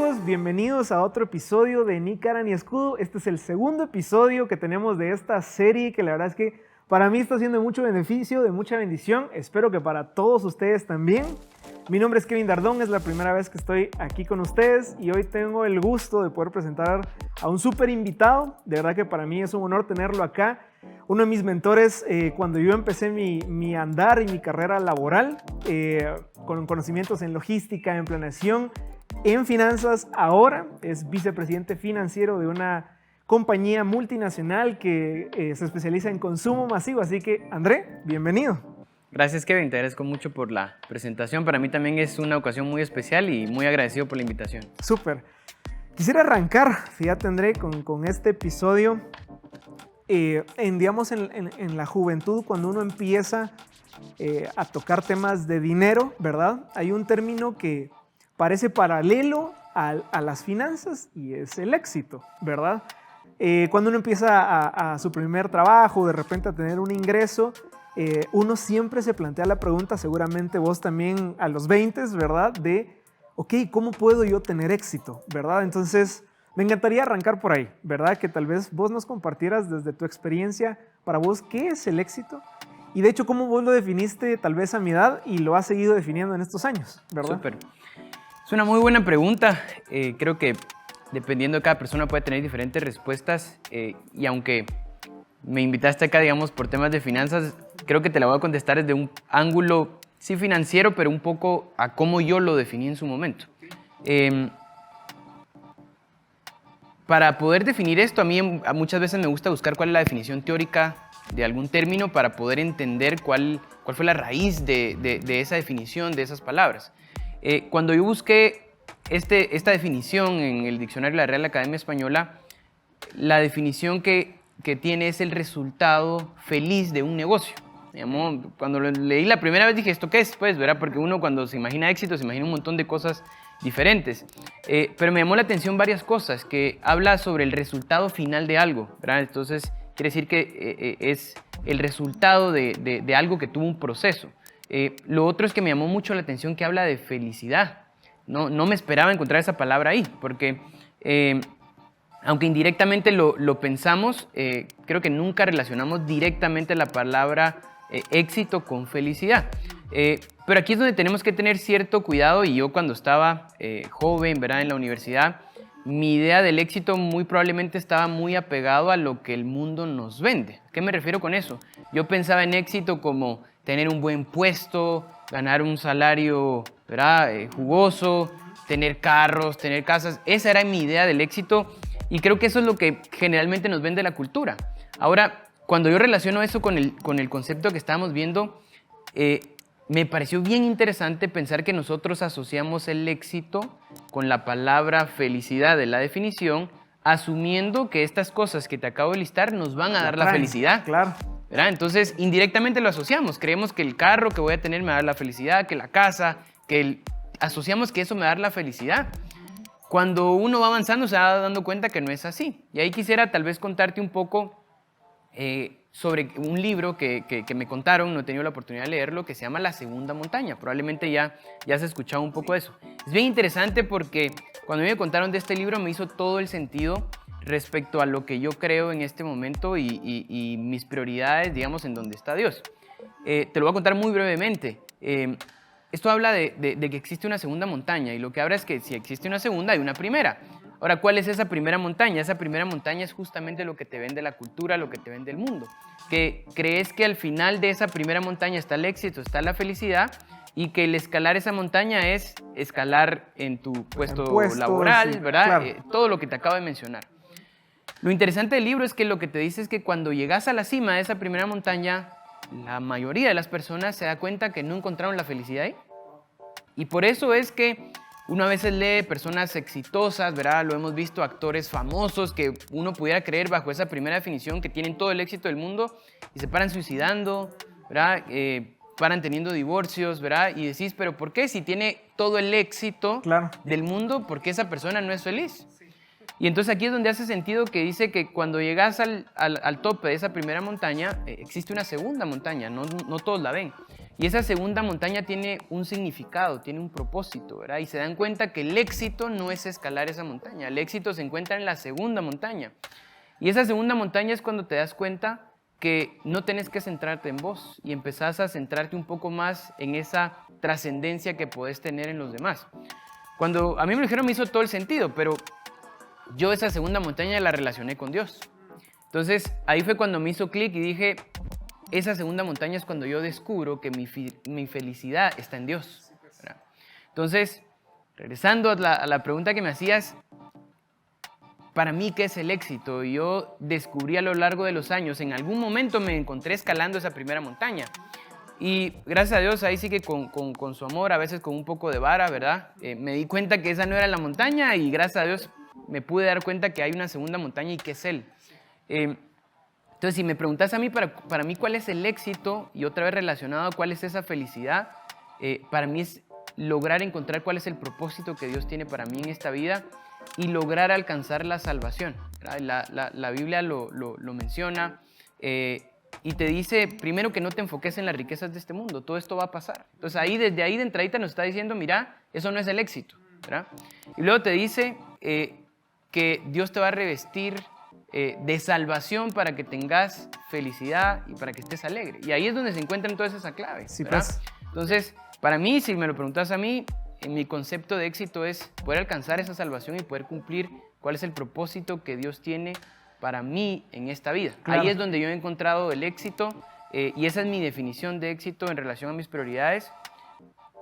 amigos? Bienvenidos a otro episodio de Ni Cara Ni Escudo. Este es el segundo episodio que tenemos de esta serie que la verdad es que para mí está siendo de mucho beneficio, de mucha bendición. Espero que para todos ustedes también. Mi nombre es Kevin Dardón, es la primera vez que estoy aquí con ustedes y hoy tengo el gusto de poder presentar a un súper invitado. De verdad que para mí es un honor tenerlo acá. Uno de mis mentores cuando yo empecé mi andar y mi carrera laboral, con conocimientos en logística, en planeación, en finanzas. Ahora es vicepresidente financiero de una compañía multinacional que se especializa en consumo masivo. Así que, André, bienvenido. Gracias, Kevin, te agradezco mucho por la presentación. Para mí también es una ocasión muy especial y muy agradecido por la invitación. Súper. Quisiera arrancar, fíjate, André, con este episodio. En la juventud, cuando uno empieza a tocar temas de dinero, ¿verdad? Hay un término que parece paralelo a las finanzas y es el éxito, ¿verdad? Cuando uno empieza a su primer trabajo, de repente a tener un ingreso, uno siempre se plantea la pregunta, seguramente vos también a los 20, ¿verdad? De, ok, ¿cómo puedo yo tener éxito, ¿verdad? Entonces, me encantaría arrancar por ahí, ¿verdad? Que tal vez vos nos compartieras desde tu experiencia, para vos, ¿qué es el éxito? Y de hecho, ¿cómo vos lo definiste tal vez a mi edad y lo has seguido definiendo en estos años, ¿verdad? Súper. Es una muy buena pregunta. Creo que dependiendo de cada persona puede tener diferentes respuestas y aunque me invitaste acá, digamos, por temas de finanzas, creo que te la voy a contestar desde un ángulo, sí financiero, pero un poco a cómo yo lo definí en su momento. Para poder definir esto, a mí muchas veces me gusta buscar cuál es la definición teórica de algún término para poder entender cuál fue la raíz de esa definición, de esas palabras. Cuando yo busqué esta definición en el diccionario de la Real Academia Española, la definición que tiene es el resultado feliz de un negocio. Digamos, cuando lo leí la primera vez dije, ¿esto qué es? Pues, ¿verdad? Porque uno cuando se imagina éxito se imagina un montón de cosas diferentes. Pero me llamó la atención varias cosas, que habla sobre el resultado final de algo, ¿verdad? Entonces, quiere decir que es el resultado de algo que tuvo un proceso. Lo otro es que me llamó mucho la atención que habla de felicidad. No me esperaba encontrar esa palabra ahí, porque aunque indirectamente lo pensamos, creo que nunca relacionamos directamente la palabra éxito con felicidad. Pero aquí es donde tenemos que tener cierto cuidado y yo cuando estaba joven, ¿verdad? En la universidad, mi idea del éxito muy probablemente estaba muy apegado a lo que el mundo nos vende. ¿A qué me refiero con eso? Yo pensaba en éxito como tener un buen puesto, ganar un salario, ¿verdad? Jugoso, tener carros, tener casas. Esa era mi idea del éxito y creo que eso es lo que generalmente nos vende la cultura. Ahora, cuando yo relaciono eso con el concepto que estábamos viendo, me pareció bien interesante pensar que nosotros asociamos el éxito con la palabra felicidad de la definición, asumiendo que estas cosas que te acabo de listar nos van a dar la felicidad. Claro. ¿Verdad? Entonces, indirectamente lo asociamos. Creemos que el carro que voy a tener me va a dar la felicidad, que la casa, asociamos que eso me va a dar la felicidad. Cuando uno va avanzando se va dando cuenta que no es así. Y ahí quisiera tal vez contarte un poco sobre un libro que me contaron, no he tenido la oportunidad de leerlo, que se llama La Segunda Montaña. Probablemente ya has escuchado un poco de eso. Es bien interesante porque cuando me contaron de este libro me hizo todo el sentido respecto a lo que yo creo en este momento y mis prioridades, digamos, en donde está Dios. Te lo voy a contar muy brevemente. Esto habla de que existe una segunda montaña y lo que habla es que si existe una segunda, hay una primera. Ahora, ¿cuál es esa primera montaña? Esa primera montaña es justamente lo que te vende la cultura, lo que te vende el mundo. Que crees que al final de esa primera montaña está el éxito, está la felicidad y que el escalar esa montaña es escalar en tu puesto laboral, sí, ¿verdad? Claro. Todo lo que te acabo de mencionar. Lo interesante del libro es que lo que te dice es que cuando llegas a la cima de esa primera montaña, la mayoría de las personas se da cuenta que no encontraron la felicidad ahí. Y por eso es que uno a veces lee personas exitosas, ¿verdad? Lo hemos visto, actores famosos que uno pudiera creer bajo esa primera definición que tienen todo el éxito del mundo y se paran suicidando, ¿verdad? Paran teniendo divorcios, ¿verdad? Y decís, ¿pero por qué? Si tiene todo el éxito del mundo, ¿por qué esa persona no es feliz? Y entonces aquí es donde hace sentido que dice que cuando llegas al tope de esa primera montaña, existe una segunda montaña, no todos la ven, Y esa segunda montaña tiene un significado, tiene un propósito, ¿verdad? Y se dan cuenta que el éxito no es escalar esa montaña, el éxito se encuentra en la segunda montaña. Y esa segunda montaña es cuando te das cuenta que no tenés que centrarte en vos y empezás a centrarte un poco más en esa trascendencia que podés tener en los demás. Cuando a mí me lo dijeron me hizo todo el sentido, pero yo esa segunda montaña la relacioné con Dios. Entonces ahí fue cuando me hizo clic y dije, esa segunda montaña es cuando yo descubro que mi felicidad está en Dios, ¿verdad? Entonces, regresando a la pregunta que me hacías, para mí, ¿qué es el éxito? Yo descubrí a lo largo de los años, en algún momento me encontré escalando esa primera montaña. Y gracias a Dios, ahí sí que con su amor, a veces con un poco de vara, ¿verdad? Me di cuenta que esa no era la montaña y gracias a Dios me pude dar cuenta que hay una segunda montaña y que es Él. Entonces, si me preguntas a mí, para mí, ¿cuál es el éxito? Y otra vez relacionado a cuál es esa felicidad, para mí es lograr encontrar cuál es el propósito que Dios tiene para mí en esta vida y lograr alcanzar la salvación. La Biblia lo menciona y te dice, primero, que no te enfoques en las riquezas de este mundo, todo esto va a pasar. Entonces, desde ahí de entradita nos está diciendo, mira, eso no es el éxito, ¿verdad? Y luego te dice que Dios te va a revestir de salvación para que tengas felicidad y para que estés alegre. Y ahí es donde se encuentra entonces esa clave, Sí, ¿verdad? pues. Entonces, para mí, si me lo preguntas a mí, mi concepto de éxito es poder alcanzar esa salvación y poder cumplir cuál es el propósito que Dios tiene para mí en esta vida. Claro. Ahí es donde yo he encontrado el éxito y esa es mi definición de éxito en relación a mis prioridades.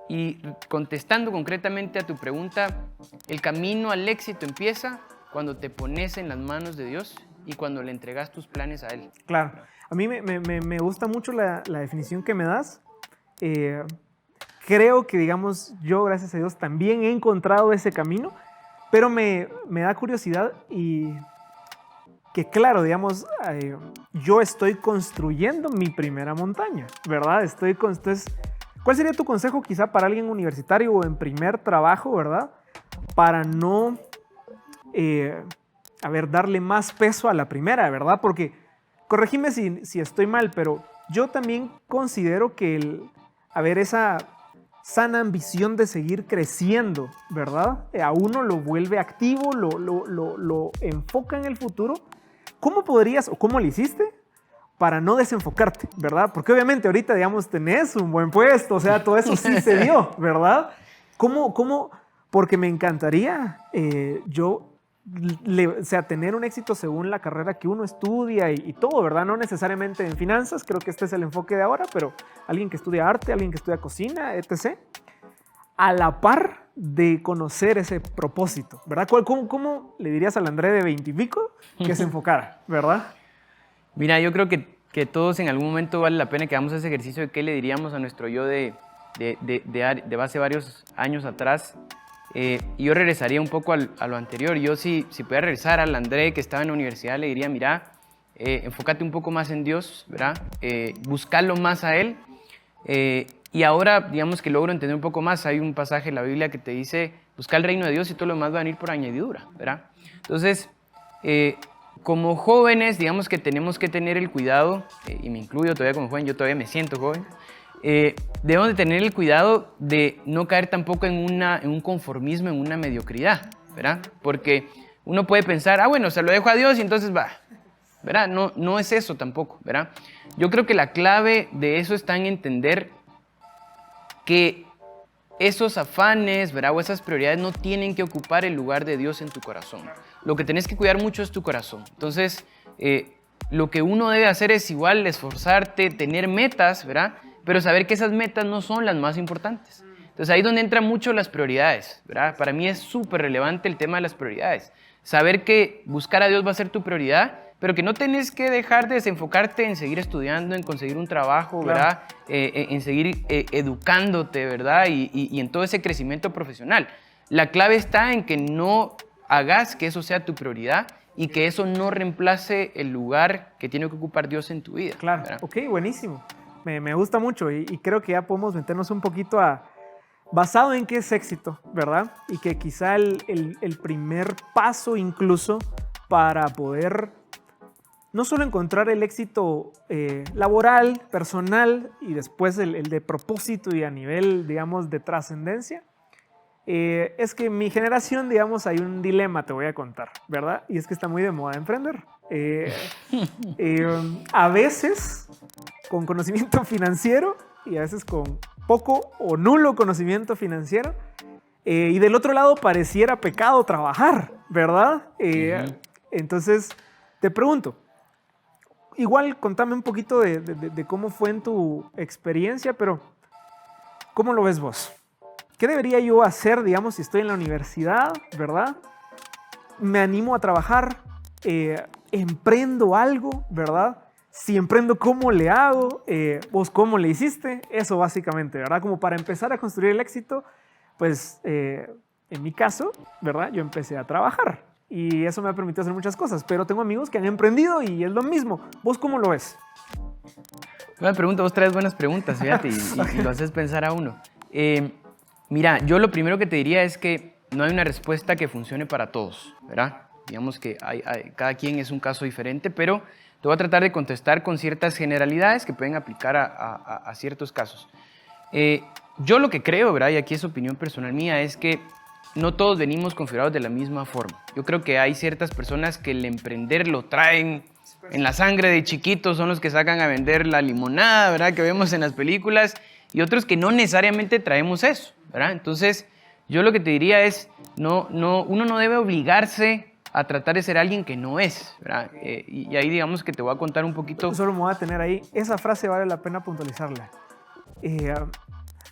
Y contestando concretamente a tu pregunta, el camino al éxito empieza cuando te pones en las manos de Dios y cuando le entregas tus planes a Él. Claro. A mí me gusta mucho la definición que me das. Creo que, digamos, yo, gracias a Dios, también he encontrado ese camino, pero me da curiosidad y que, claro, digamos, yo estoy construyendo mi primera montaña, ¿verdad? Entonces, ¿cuál sería tu consejo quizá para alguien universitario o en primer trabajo, ¿verdad? Para no, darle más peso a la primera, ¿verdad? Porque, corregime si estoy mal, pero yo también considero que esa sana ambición de seguir creciendo, ¿verdad? A uno lo vuelve activo, lo enfoca en el futuro. ¿Cómo podrías o cómo lo hiciste para no desenfocarte, ¿verdad? Porque obviamente ahorita, digamos, tenés un buen puesto, o sea, todo eso sí se dio, ¿verdad? ¿Cómo? Porque me encantaría tener un éxito según la carrera que uno estudia y todo, ¿verdad? No necesariamente en finanzas, creo que este es el enfoque de ahora, pero alguien que estudia arte, alguien que estudia cocina, etc. A la par de conocer ese propósito, ¿verdad? ¿Cómo le dirías al André de 20 y pico que se enfocara, verdad? Mira, yo creo que todos en algún momento vale la pena que hagamos ese ejercicio de qué le diríamos a nuestro yo de hace varios años atrás. Y yo regresaría un poco a lo anterior. Yo si pudiera regresar al André que estaba en la universidad, le diría, mira, enfócate un poco más en Dios, ¿verdad? Buscarlo más a Él. Y ahora, digamos que logro entender un poco más. Hay un pasaje en la Biblia que te dice, busca el reino de Dios y todo lo demás va a venir por añadidura, ¿verdad? Entonces, como jóvenes, digamos que tenemos que tener el cuidado, y me incluyo todavía como joven, yo todavía me siento joven, debemos de tener el cuidado de no caer tampoco en un conformismo, en una mediocridad, ¿verdad? Porque uno puede pensar, bueno, se lo dejo a Dios y entonces va, ¿verdad? No es eso tampoco, ¿verdad? Yo creo que la clave de eso está en entender que esos afanes, ¿verdad? O esas prioridades no tienen que ocupar el lugar de Dios en tu corazón. Lo que tenés que cuidar mucho es tu corazón. Entonces, lo que uno debe hacer es igual esforzarte, tener metas, ¿verdad? Pero saber que esas metas no son las más importantes. Entonces ahí es donde entran mucho las prioridades, ¿verdad? Para mí es súper relevante el tema de las prioridades. Saber que buscar a Dios va a ser tu prioridad, pero que no tenés que dejar de desenfocarte en seguir estudiando, en conseguir un trabajo, ¿verdad? En seguir educándote, ¿verdad? Y en todo ese crecimiento profesional. La clave está en que no hagas que eso sea tu prioridad y que eso no reemplace el lugar que tiene que ocupar Dios en tu vida. Claro, ¿verdad? Ok, buenísimo. Me gusta mucho y creo que ya podemos meternos un poquito basado en qué es éxito, ¿verdad? Y que quizá el primer paso incluso para poder no solo encontrar el éxito laboral, personal y después el de propósito y a nivel, digamos, de trascendencia, es que en mi generación, digamos, hay un dilema, te voy a contar, ¿verdad? Y es que está muy de moda emprender. A veces con conocimiento financiero y a veces con poco o nulo conocimiento financiero. Y del otro lado pareciera pecado trabajar, ¿verdad? Entonces, te pregunto, igual contame un poquito de cómo fue en tu experiencia, pero ¿cómo lo ves vos? ¿Qué debería yo hacer, digamos, si estoy en la universidad, ¿verdad? Me animo a trabajar, emprendo algo, ¿verdad? Si emprendo, ¿cómo le hago? ¿Vos cómo le hiciste? Eso básicamente, ¿verdad? Como para empezar a construir el éxito, pues en mi caso, ¿verdad? Yo empecé a trabajar y eso me ha permitido hacer muchas cosas, pero tengo amigos que han emprendido y es lo mismo. ¿Vos cómo lo ves? Buena pregunta, vos traes buenas preguntas, fíjate, y lo haces pensar a uno. Mira, yo lo primero que te diría es que no hay una respuesta que funcione para todos, ¿verdad? Digamos que cada quien es un caso diferente, pero te voy a tratar de contestar con ciertas generalidades que pueden aplicar a ciertos casos. Yo lo que creo, ¿verdad? Y aquí es opinión personal mía, es que no todos venimos configurados de la misma forma. Yo creo que hay ciertas personas que el emprender lo traen en la sangre de chiquitos, son los que sacan a vender la limonada, ¿verdad? Que vemos en las películas, y otros que no necesariamente traemos eso, ¿verdad? Entonces, yo lo que te diría es, uno no debe obligarse a tratar de ser alguien que no es, ¿verdad? Y ahí digamos que te voy a contar un poquito. Solo me voy a tener ahí, esa frase vale la pena puntualizarla.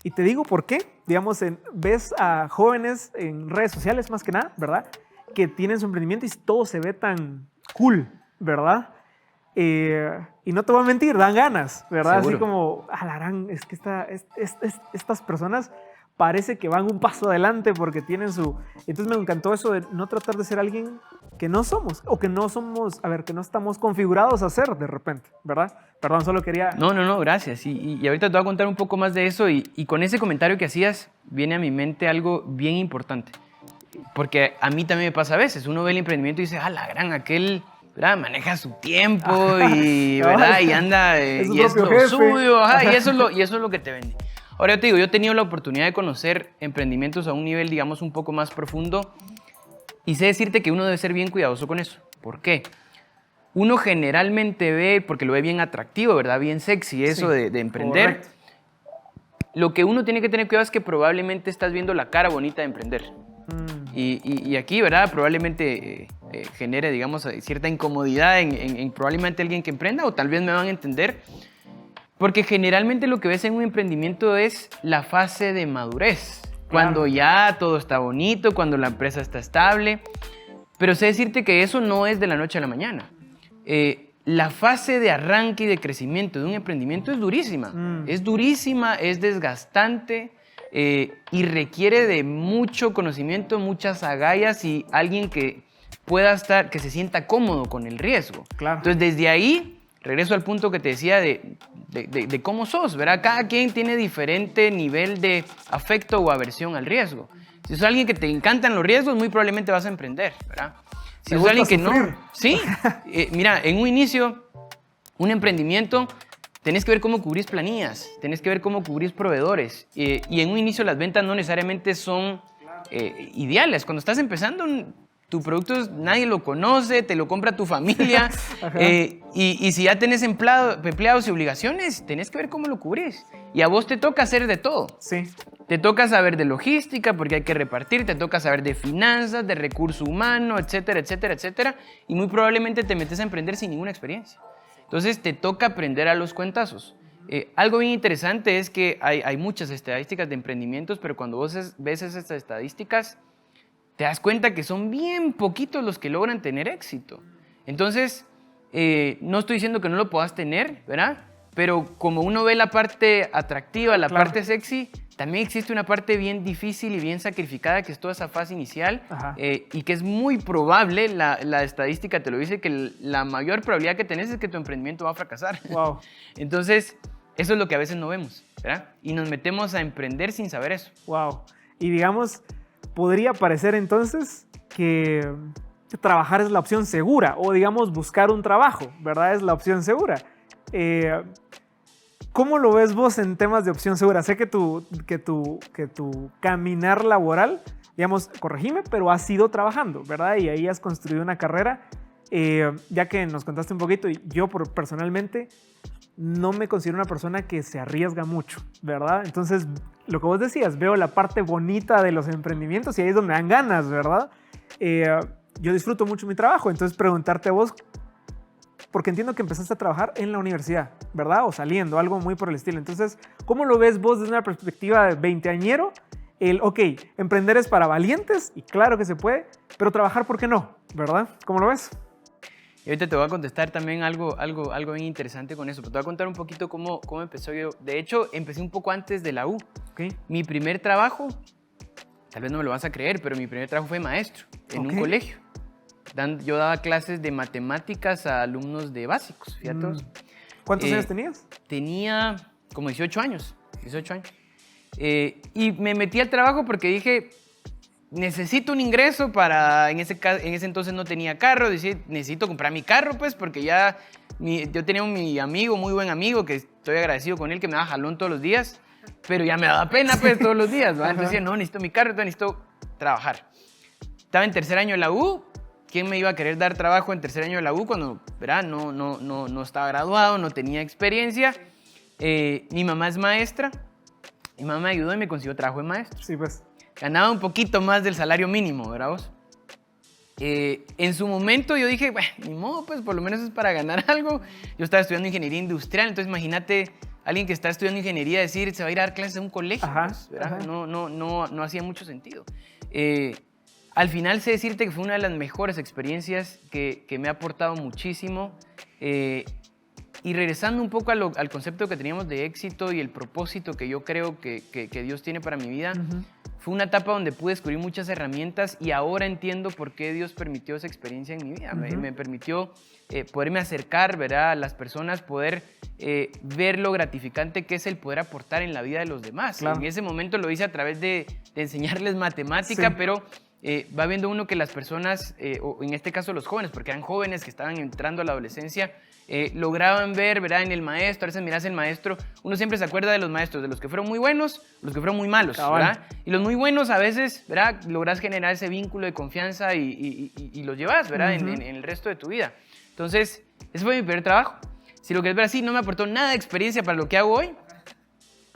Y te digo por qué, digamos, ves a jóvenes en redes sociales más que nada, ¿verdad? Que tienen su emprendimiento y todo se ve tan cool, ¿verdad? Y no te voy a mentir, dan ganas, ¿verdad? Seguro. Así como, alarán, es que estas personas parece que van un paso adelante porque tienen su... Entonces me encantó eso de no tratar de ser alguien que no somos o que no somos, que no estamos configurados a ser de repente, ¿verdad? Perdón, solo quería... No, gracias. Y ahorita te voy a contar un poco más de eso y con ese comentario que hacías viene a mi mente algo bien importante. Porque a mí también me pasa a veces. Uno ve el emprendimiento y dice, la gran, aquel... ¿verdad? Maneja su tiempo y, ¿verdad? Y anda y es lo jefe. suyo, y eso es lo que te vende. Ahora yo te digo, yo he tenido la oportunidad de conocer emprendimientos a un nivel, digamos, un poco más profundo y sé decirte que uno debe ser bien cuidadoso con eso. ¿Por qué? Uno generalmente ve, porque lo ve bien atractivo, ¿verdad? Bien sexy eso Sí, de emprender. correcto. Lo que uno tiene que tener cuidado es que probablemente estás viendo la cara bonita de emprender. Y aquí, ¿verdad? Probablemente genere, digamos, cierta incomodidad en probablemente alguien que emprenda, o tal vez me van a entender, porque generalmente lo que ves en un emprendimiento es la fase de madurez, cuando ya todo está bonito, cuando la empresa está estable, pero sé decirte que eso no es de la noche a la mañana. La fase de arranque y de crecimiento de un emprendimiento es durísima, es desgastante, y requiere de mucho conocimiento, muchas agallas y alguien que que se sienta cómodo con el riesgo. Claro. Entonces, desde ahí, regreso al punto que te decía de cómo sos, ¿verdad? Cada quien tiene diferente nivel de afecto o aversión al riesgo. Si sos alguien que te encantan los riesgos, muy probablemente vas a emprender, ¿verdad? Si sos alguien que no... Sí, mira, en un inicio, un emprendimiento... Tenés que ver cómo cubrís planillas, tenés que ver cómo cubrís proveedores. Y en un inicio las ventas no necesariamente son ideales. Cuando estás empezando, tu producto nadie lo conoce, te lo compra tu familia. Y si ya tenés empleados y obligaciones, tenés que ver cómo lo cubrís. Y a vos te toca hacer de todo. Sí. Te toca saber de logística porque hay que repartir, te toca saber de finanzas, de recurso humano, etcétera, etcétera, etcétera. Y muy probablemente te metes a emprender sin ninguna experiencia. Entonces te toca aprender a los cuentazos. Algo bien interesante es que hay muchas estadísticas de emprendimientos, pero cuando vos ves esas estadísticas, te das cuenta que son bien poquitos los que logran tener éxito. Entonces, no estoy diciendo que no lo puedas tener, ¿verdad? Pero como uno ve la parte atractiva, la parte sexy, también existe una parte bien difícil y bien sacrificada, que es toda esa fase inicial, y que es muy probable, la estadística te lo dice, que la mayor probabilidad que tenés es que tu emprendimiento va a fracasar. Wow. Entonces, eso es lo que a veces no vemos, ¿verdad? Y nos metemos a emprender sin saber eso. Wow. Y digamos, podría parecer entonces que trabajar es la opción segura o, digamos, buscar un trabajo, ¿verdad? Es la opción segura. ¿Cómo lo ves vos en temas de opción segura? Sé que tu caminar laboral, digamos, corregime, pero has ido trabajando, ¿verdad? Y ahí has construido una carrera. Ya que nos contaste un poquito, y yo personalmente no me considero una persona que se arriesga mucho, ¿verdad? Entonces, lo que vos decías, veo la parte bonita de los emprendimientos y ahí es donde dan ganas, ¿verdad? Yo disfruto mucho mi trabajo, entonces preguntarte a vos, porque entiendo que empezaste a trabajar en la universidad, ¿verdad? O saliendo, algo muy por el estilo. Entonces, ¿cómo lo ves vos desde una perspectiva de veinteañero? Ok, emprender es para valientes y claro que se puede, pero trabajar, ¿por qué no? ¿Verdad? ¿Cómo lo ves? Y ahorita te voy a contestar también algo bien interesante con eso, pero te voy a contar un poquito cómo empezó yo. De hecho, empecé un poco antes de la U. Okay. Mi primer trabajo, tal vez no me lo vas a creer, pero mi primer trabajo fue maestro en un colegio. Yo daba clases de matemáticas a alumnos de básicos, fíjate. ¿Cuántos años tenías? Tenía como 18 años. Y me metí al trabajo porque dije, necesito un ingreso para, en ese entonces no tenía carro, decía, necesito comprar mi carro, pues, porque ya yo tenía mi amigo, muy buen amigo, que estoy agradecido con él, que me daba jalón todos los días, pero ya me daba pena, pues, todos los días, ¿va? Entonces decía, no, necesito mi carro, entonces necesito trabajar. Estaba en tercer año de la U. ¿Quién me iba a querer dar trabajo en tercer año de la U cuando, ¿verdad? No estaba graduado, no tenía experiencia? Mi mamá es maestra. Mi mamá me ayudó y me consiguió trabajo de maestro. Sí, pues. Ganaba un poquito más del salario mínimo, ¿verdad vos? En su momento yo dije, bueno, ni modo, pues por lo menos es para ganar algo. Yo estaba estudiando ingeniería industrial, entonces imagínate alguien que está estudiando ingeniería decir, se va a ir a dar clases en un colegio. Ajá, pues, ¿verdad? ajá. No hacía mucho sentido. Al final sé decirte que fue una de las mejores experiencias que me ha aportado muchísimo. Y regresando un poco al concepto que teníamos de éxito y el propósito que yo creo que Dios tiene para mi vida, fue una etapa donde pude descubrir muchas herramientas y ahora entiendo por qué Dios permitió esa experiencia en mi vida. Me permitió poderme acercar, ¿verdad?, a las personas, poder ver lo gratificante que es el poder aportar en la vida de los demás. Claro. En ese momento lo hice a través de enseñarles matemática, sí. pero va viendo uno que las personas, o en este caso los jóvenes, porque eran jóvenes que estaban entrando a la adolescencia, lograban ver, ¿verdad?, en el maestro. A veces miras el maestro, uno siempre se acuerda de los maestros, de los que fueron muy buenos, los que fueron muy malos, ¿verdad? Y los muy buenos a veces, ¿verdad?, logras generar ese vínculo de confianza y los llevas, ¿verdad?, en el resto de tu vida. Entonces, ese fue mi primer trabajo. Si lo quieres ver así, no me aportó nada de experiencia para lo que hago hoy,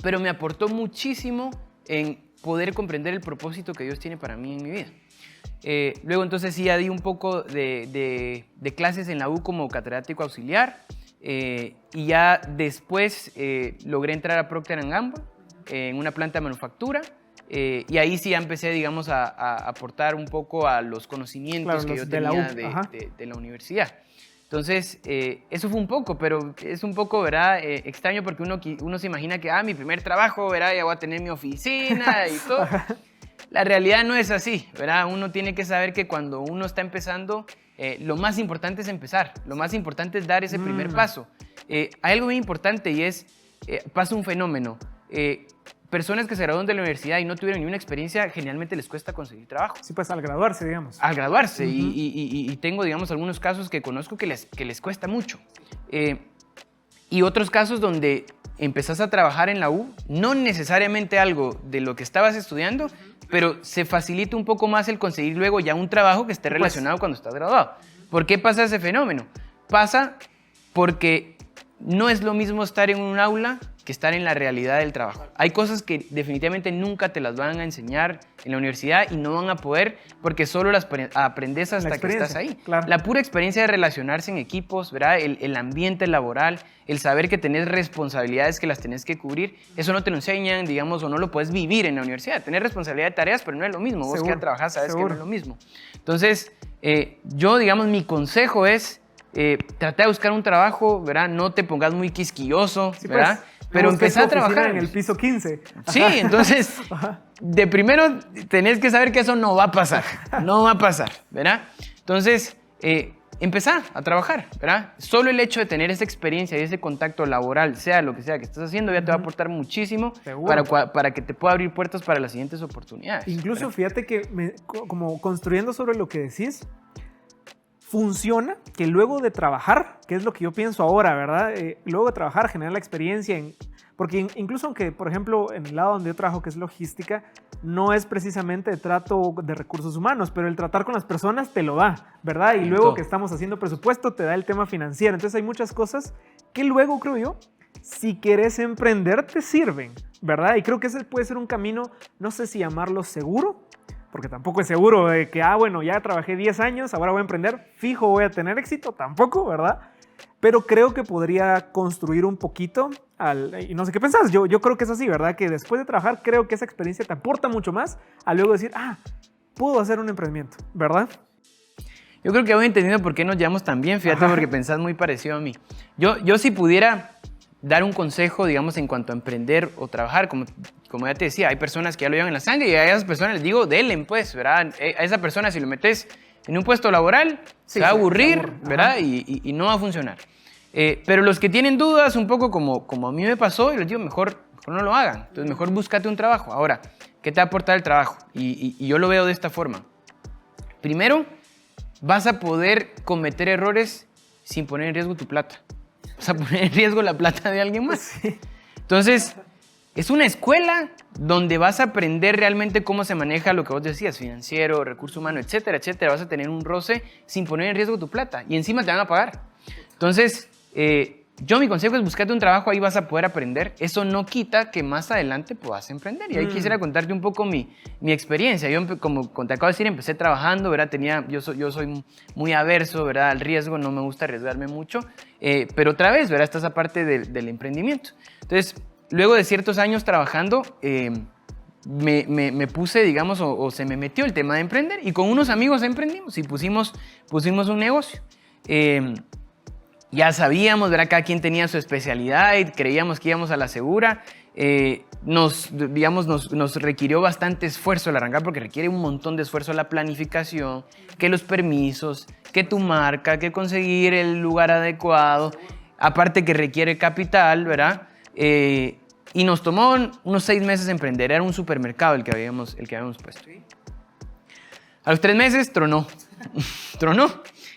pero me aportó muchísimo en poder comprender el propósito que Dios tiene para mí en mi vida. Luego entonces sí ya di un poco de clases en la U como catedrático auxiliar, y ya después logré entrar a Procter & Gamble en una planta de manufactura, y ahí sí ya empecé, digamos, a aportar un poco a los conocimientos, claro, que yo tenía de la universidad. Entonces, eso fue un poco, pero es un poco, ¿verdad?, extraño porque uno se imagina que, mi primer trabajo, ¿verdad?, ya voy a tener mi oficina y todo. La realidad no es así, ¿verdad? Uno tiene que saber que cuando uno está empezando, lo más importante es empezar, lo más importante es dar ese primer paso. Hay algo muy importante y es, pasa un fenómeno. Personas que se gradúan de la universidad y no tuvieron ni una experiencia, generalmente les cuesta conseguir trabajo. Sí, pues al graduarse, digamos. Al graduarse, y tengo, digamos, algunos casos que conozco que les cuesta mucho. Y otros casos donde empezás a trabajar en la U, no necesariamente algo de lo que estabas estudiando, pero se facilita un poco más el conseguir luego ya un trabajo que esté relacionado cuando estás graduado. ¿Por qué pasa ese fenómeno? Pasa porque no es lo mismo estar en un aula que estar en la realidad del trabajo. Hay cosas que definitivamente nunca te las van a enseñar en la universidad y no van a poder porque solo las aprendes hasta que estás ahí. Claro. La pura experiencia de relacionarse en equipos, ¿verdad?, el ambiente laboral, el saber que tenés responsabilidades que las tenés que cubrir, eso no te lo enseñan, digamos, o no lo puedes vivir en la universidad. Tenés responsabilidad de tareas, pero no es lo mismo. Vos que ya trabajás sabes que no es lo mismo. Entonces, yo, digamos, mi consejo es trata de buscar un trabajo, ¿verdad? No te pongas muy quisquilloso, sí, ¿verdad? Pues, pero empezá a trabajar. En el piso 15. Sí, entonces, de primero tenés que saber que eso no va a pasar. No va a pasar, ¿verdad? Entonces, empezá a trabajar, ¿verdad? Solo el hecho de tener esa experiencia y ese contacto laboral, sea lo que sea que estés haciendo, ya te va a aportar muchísimo para que te pueda abrir puertas para las siguientes oportunidades. Incluso, ¿verdad? Fíjate que como construyendo sobre lo que decís, funciona que luego de trabajar, que es lo que yo pienso ahora, ¿verdad? Luego de trabajar, generar la experiencia porque incluso aunque, por ejemplo, en el lado donde yo trabajo, que es logística, no es precisamente de trato de recursos humanos, pero el tratar con las personas te lo da, ¿verdad? Y luego que estamos haciendo presupuesto, te da el tema financiero. Entonces hay muchas cosas que luego, creo yo, si quieres emprender, te sirven, ¿verdad? Y creo que ese puede ser un camino, no sé si llamarlo seguro, porque tampoco es seguro de que, bueno, ya trabajé 10 años, ahora voy a emprender, fijo, voy a tener éxito, tampoco, ¿verdad? Pero creo que podría construir un poquito, y no sé qué pensás, yo creo que es así, ¿verdad? Que después de trabajar, creo que esa experiencia te aporta mucho más a luego decir, puedo hacer un emprendimiento, ¿verdad? Yo creo que voy entendiendo por qué nos llevamos tan bien, fíjate, porque pensás muy parecido a mí. Yo si pudiera dar un consejo, digamos, en cuanto a emprender o trabajar, como ya te decía, hay personas que ya lo llevan en la sangre y a esas personas les digo, denle, pues, ¿verdad? A esa persona si lo metes en un puesto laboral, se va a aburrir, ¿verdad? Y no va a funcionar. Pero los que tienen dudas, un poco como a mí me pasó, yo les digo, mejor no lo hagan. Entonces, mejor búscate un trabajo. Ahora, ¿qué te va a aportar el trabajo? Y yo lo veo de esta forma. Primero, vas a poder cometer errores sin poner en riesgo tu plata. Vas a poner en riesgo la plata de alguien más. Sí. Entonces, es una escuela donde vas a aprender realmente cómo se maneja lo que vos decías, financiero, recurso humano, etcétera, etcétera. Vas a tener un roce sin poner en riesgo tu plata y encima te van a pagar. Entonces, mi consejo es buscarte un trabajo, ahí vas a poder aprender. Eso no quita que más adelante puedas emprender. Y ahí quisiera contarte un poco mi experiencia. Yo, como te acabo de decir, empecé trabajando, ¿verdad? Yo soy muy averso, ¿verdad? Al riesgo, no me gusta arriesgarme mucho. Pero otra vez, ¿verdad? Está esa parte del emprendimiento. Entonces, luego de ciertos años trabajando, me puse, digamos, o se me metió el tema de emprender. Y con unos amigos emprendimos y pusimos un negocio. Ya sabíamos, ¿verdad? Cada quien tenía su especialidad y creíamos que íbamos a la segura. Nos requirió bastante esfuerzo el arrancar porque requiere un montón de esfuerzo la planificación, que los permisos, que tu marca, que conseguir el lugar adecuado, aparte que requiere capital, ¿verdad? Y nos tomó unos 6 meses emprender. Era un supermercado el que habíamos puesto. A los 3 meses tronó. Tronó.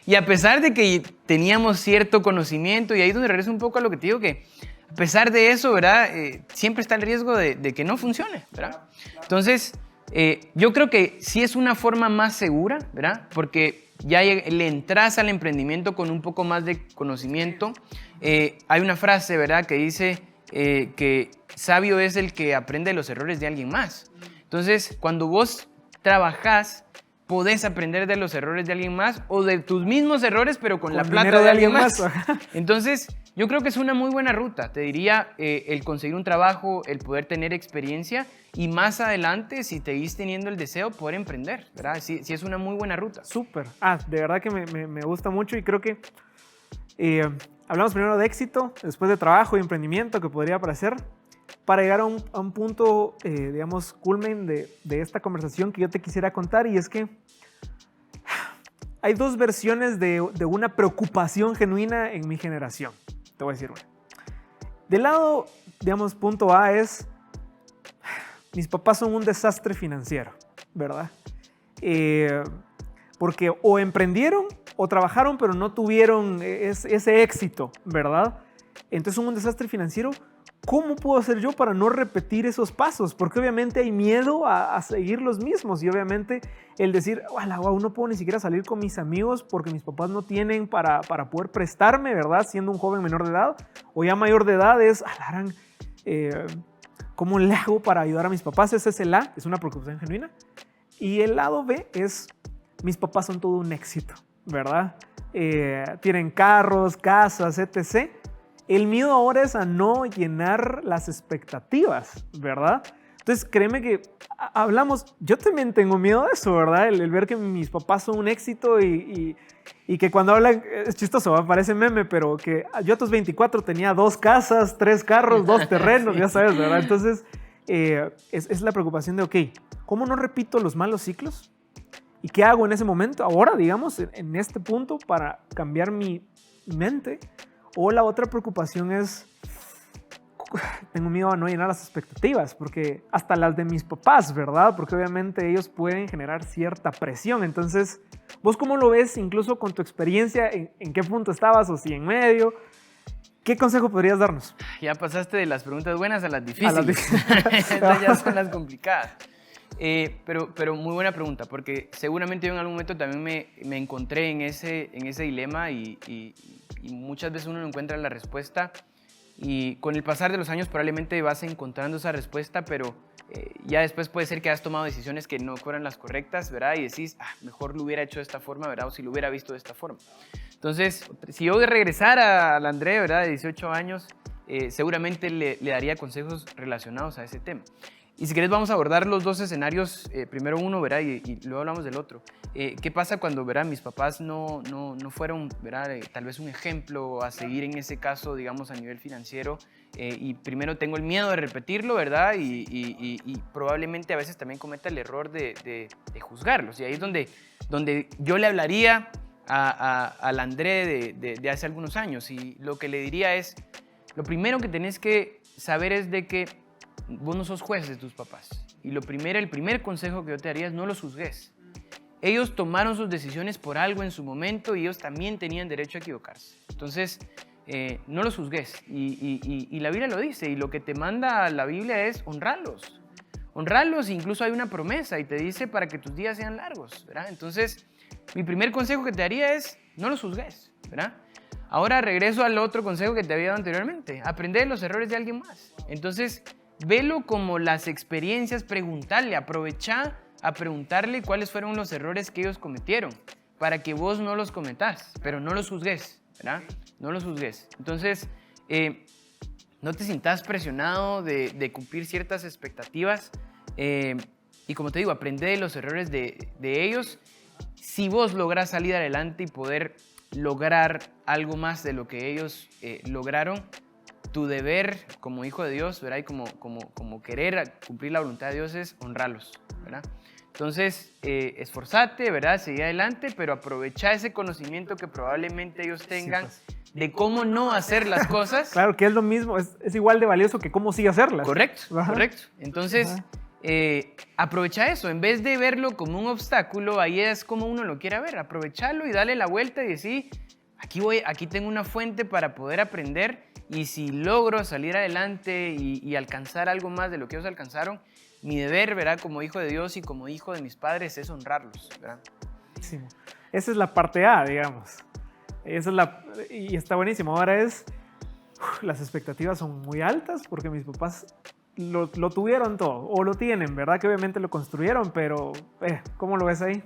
Y a pesar de que teníamos cierto conocimiento, y ahí es donde regreso un poco a lo que te digo, que a pesar de eso, ¿verdad? Siempre está el riesgo de que no funcione, ¿verdad? Entonces, yo creo que sí es una forma más segura, ¿verdad? Porque ya le entras al emprendimiento con un poco más de conocimiento. Hay una frase, ¿verdad? Que dice que sabio es el que aprende los errores de alguien más. Entonces, cuando vos trabajás, podés aprender de los errores de alguien más o de tus mismos errores, pero con la plata de alguien más. Entonces, yo creo que es una muy buena ruta. Te diría el conseguir un trabajo, el poder tener experiencia y más adelante, si te seguís teniendo el deseo, poder emprender, ¿verdad? Sí es una muy buena ruta. Súper. De verdad que me gusta mucho y creo que hablamos primero de éxito, después de trabajo y emprendimiento que podría aparecer, para llegar a un punto, digamos, culmen de esta conversación que yo te quisiera contar, y es que hay 2 versiones de una preocupación genuina en mi generación. Te voy a decir una. Del lado, digamos, punto A es, mis papás son un desastre financiero, ¿verdad? Porque o emprendieron o trabajaron, pero no tuvieron ese éxito, ¿verdad? Entonces son un desastre financiero. ¿Cómo puedo hacer yo para no repetir esos pasos? Porque obviamente hay miedo a seguir los mismos y obviamente el decir, wow, no puedo ni siquiera salir con mis amigos porque mis papás no tienen para poder prestarme, ¿verdad? Siendo un joven menor de edad o ya mayor de edad es, ¿cómo le hago para ayudar a mis papás? Ese es el A, es una preocupación genuina. Y el lado B es, mis papás son todo un éxito, ¿verdad? Tienen carros, casas, etc. El miedo ahora es a no llenar las expectativas, ¿verdad? Entonces, créeme que yo también tengo miedo de eso, ¿verdad? El ver que mis papás son un éxito y que cuando hablan, es chistoso, parece meme, pero que yo a tus 24 tenía 2 casas, 3 carros, 2 terrenos, ya sabes, ¿verdad? Entonces, es la preocupación de, ok, ¿cómo no repito los malos ciclos? ¿Y qué hago en ese momento, ahora, digamos, en este punto para cambiar mi mente? O la otra preocupación es, tengo miedo a no llenar las expectativas, porque hasta las de mis papás, ¿verdad? Porque obviamente ellos pueden generar cierta presión. Entonces, ¿vos cómo lo ves incluso con tu experiencia? ¿En qué punto estabas o si en medio? ¿Qué consejo podrías darnos? Ya pasaste de las preguntas buenas a las difíciles. A las difíciles. Estas ya son las complicadas. Pero muy buena pregunta, porque seguramente yo en algún momento también me encontré en ese dilema y muchas veces uno no encuentra la respuesta y con el pasar de los años probablemente vas encontrando esa respuesta, pero ya después puede ser que has tomado decisiones que no fueran las correctas, ¿verdad? Y decís, mejor lo hubiera hecho de esta forma, ¿verdad? O si lo hubiera visto de esta forma. Entonces, si yo de regresar al André, ¿verdad? De 18 años, seguramente le daría consejos relacionados a ese tema. Y si querés vamos a abordar los dos escenarios, primero uno, ¿verdad? Y luego hablamos del otro. ¿Qué pasa cuando, ¿verdad? Mis papás no fueron, ¿verdad? Tal vez un ejemplo a seguir en ese caso, digamos, a nivel financiero. Y primero tengo el miedo de repetirlo, ¿verdad? Y probablemente a veces también cometa el error de juzgarlos. Y ahí es donde yo le hablaría al André de hace algunos años. Y lo que le diría es, lo primero que tenés que saber es de que vos no sos juez de tus papás. Y el primer consejo que yo te daría es no los juzgues. Ellos tomaron sus decisiones por algo en su momento y ellos también tenían derecho a equivocarse. Entonces, no los juzgues. Y la Biblia lo dice. Y lo que te manda la Biblia es honrarlos. Honrarlos, incluso hay una promesa y te dice para que tus días sean largos, ¿verdad? Entonces, mi primer consejo que te daría es no los juzgues, ¿verdad? Ahora regreso al otro consejo que te había dado anteriormente. Aprender los errores de alguien más. Entonces, velo como las experiencias, preguntarle, aprovecha a preguntarle cuáles fueron los errores que ellos cometieron para que vos no los cometás, pero no los juzgues, ¿verdad? No los juzgues. Entonces, no te sientas presionado de cumplir ciertas expectativas y como te digo, aprende de los errores de ellos. Si vos lográs salir adelante y poder lograr algo más de lo que ellos lograron, tu deber como hijo de Dios, ¿verdad? Y como querer cumplir la voluntad de Dios es honrarlos, ¿verdad? Entonces, esforzate, ¿verdad? Seguí adelante, pero aprovecha ese conocimiento que probablemente ellos tengan de cómo no hacer las cosas. Claro, que es lo mismo, es igual de valioso que cómo sí hacerlas. Correcto, correcto. Entonces, aprovecha eso. En vez de verlo como un obstáculo, ahí es como uno lo quiera ver. Aprovechalo y dale la vuelta y decir, aquí tengo una fuente para poder aprender. Y si logro salir adelante y alcanzar algo más de lo que ellos alcanzaron, mi deber, ¿verdad? Como hijo de Dios y como hijo de mis padres es honrarlos, ¿verdad? Sí. Esa es la parte A, digamos. Y está buenísimo. Ahora las expectativas son muy altas porque mis papás lo tuvieron todo, o lo tienen, ¿verdad? Que obviamente lo construyeron, pero ¿cómo lo ves ahí?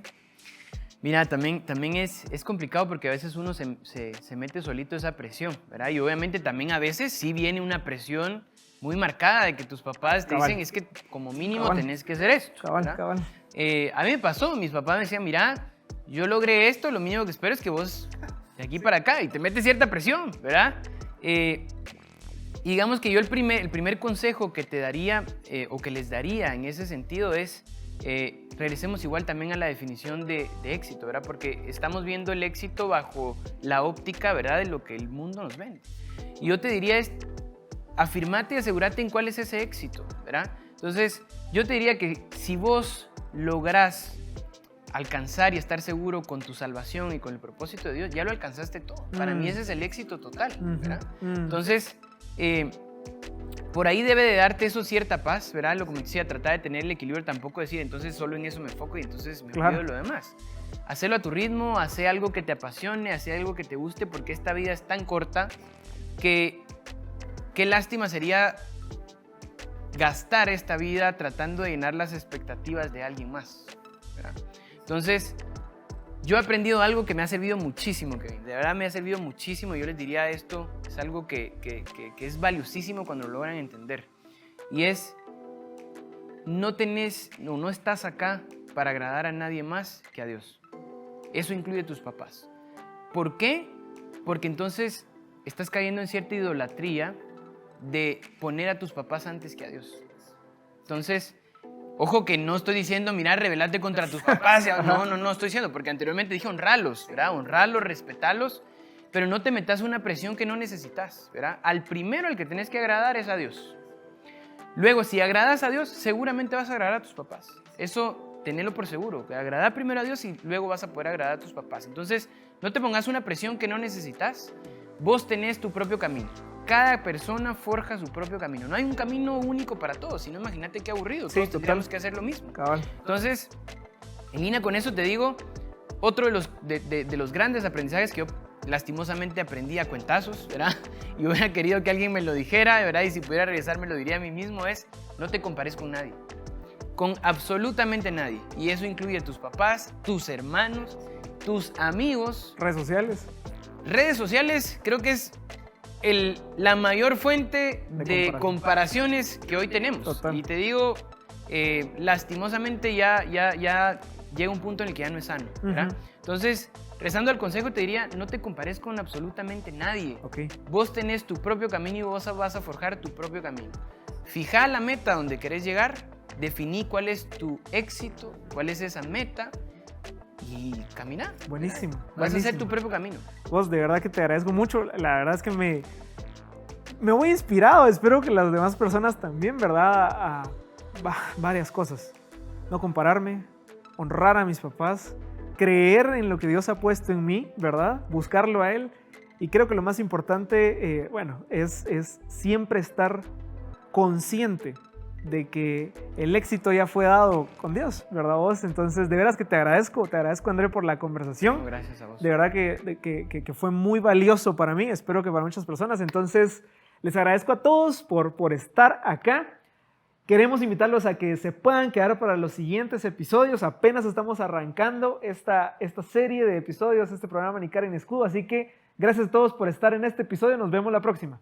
Mira, también es complicado porque a veces uno se mete solito esa presión, ¿verdad? Y obviamente también a veces sí viene una presión muy marcada de que tus papás te dicen, es que como mínimo tenés que hacer esto. Cabal. A mí me pasó, mis papás me decían, mira, yo logré esto, lo mínimo que espero es que vos de aquí para acá, y te metes cierta presión, ¿verdad? Y digamos que yo el primer consejo que te daría o que les daría en ese sentido es regresemos igual también a la definición de éxito, ¿verdad? Porque estamos viendo el éxito bajo la óptica, ¿verdad? De lo que el mundo nos vende. Y yo te diría es, afirmate y asegúrate en cuál es ese éxito, ¿verdad? Entonces, yo te diría que si vos lográs alcanzar y estar seguro con tu salvación y con el propósito de Dios, ya lo alcanzaste todo. Para mí ese es el éxito total, ¿verdad? Entonces, por ahí debe de darte eso cierta paz, ¿verdad? Lo que me decía, tratar de tener el equilibrio, tampoco decir, entonces solo en eso me enfoco y entonces me olvido de lo demás. Hacerlo a tu ritmo, hacer algo que te apasione, hacer algo que te guste, porque esta vida es tan corta que qué lástima sería gastar esta vida tratando de llenar las expectativas de alguien más, ¿verdad? Entonces, yo he aprendido algo que me ha servido muchísimo, Kevin. De verdad me ha servido muchísimo. Yo les diría esto, es algo que es valiosísimo cuando lo logran entender. Y es, no estás acá para agradar a nadie más que a Dios. Eso incluye a tus papás. ¿Por qué? Porque entonces estás cayendo en cierta idolatría de poner a tus papás antes que a Dios. Entonces, ojo que no estoy diciendo, mira, rebelate contra tus papás. No estoy diciendo, porque anteriormente dije honrarlos, ¿verdad? Honrarlos, respetarlos, pero no te metas una presión que no necesitas, ¿verdad? Al primero al que tenés que agradar es a Dios. Luego, si agradas a Dios, seguramente vas a agradar a tus papás. Eso, tenelo por seguro, que agradar primero a Dios y luego vas a poder agradar a tus papás. Entonces, no te pongas una presión que no necesitas. Vos tenés tu propio camino. Cada persona forja su propio camino. No hay un camino único para todos, sino imagínate qué aburrido. Sí, todos tendríamos que hacer lo mismo. Cabal. Entonces, en línea con eso te digo, otro de los grandes aprendizajes que yo lastimosamente aprendí a cuentazos, ¿verdad? Y hubiera querido que alguien me lo dijera, ¿verdad? Y si pudiera regresar me lo diría a mí mismo, es no te compares con nadie. Con absolutamente nadie. Y eso incluye a tus papás, tus hermanos, tus amigos. Redes sociales. Redes sociales creo que es la mayor fuente de comparaciones que hoy tenemos. Total. Y te digo, lastimosamente ya llega un punto en el que ya no es sano, ¿verdad? Entonces, rezando al consejo te diría, no te compares con absolutamente nadie. Okay. Vos tenés tu propio camino y vos vas a forjar tu propio camino. Fija la meta donde querés llegar, definí cuál es tu éxito, cuál es esa meta y camina. Buenísimo. Vas a hacer tu propio camino. Vos, de verdad que te agradezco mucho. La verdad es que me voy inspirado. Espero que las demás personas también, ¿verdad? Varias cosas. No compararme, honrar a mis papás, creer en lo que Dios ha puesto en mí, ¿verdad? Buscarlo a Él. Y creo que lo más importante, es siempre estar consciente de que el éxito ya fue dado con Dios, ¿verdad vos? Entonces, de veras que te agradezco, André, por la conversación. No, gracias a vos. De verdad que fue muy valioso para mí, espero que para muchas personas. Entonces, les agradezco a todos por estar acá. Queremos invitarlos a que se puedan quedar para los siguientes episodios. Apenas estamos arrancando esta serie de episodios, este programa Ni Cara ni Escudo. Así que gracias a todos por estar en este episodio. Nos vemos la próxima.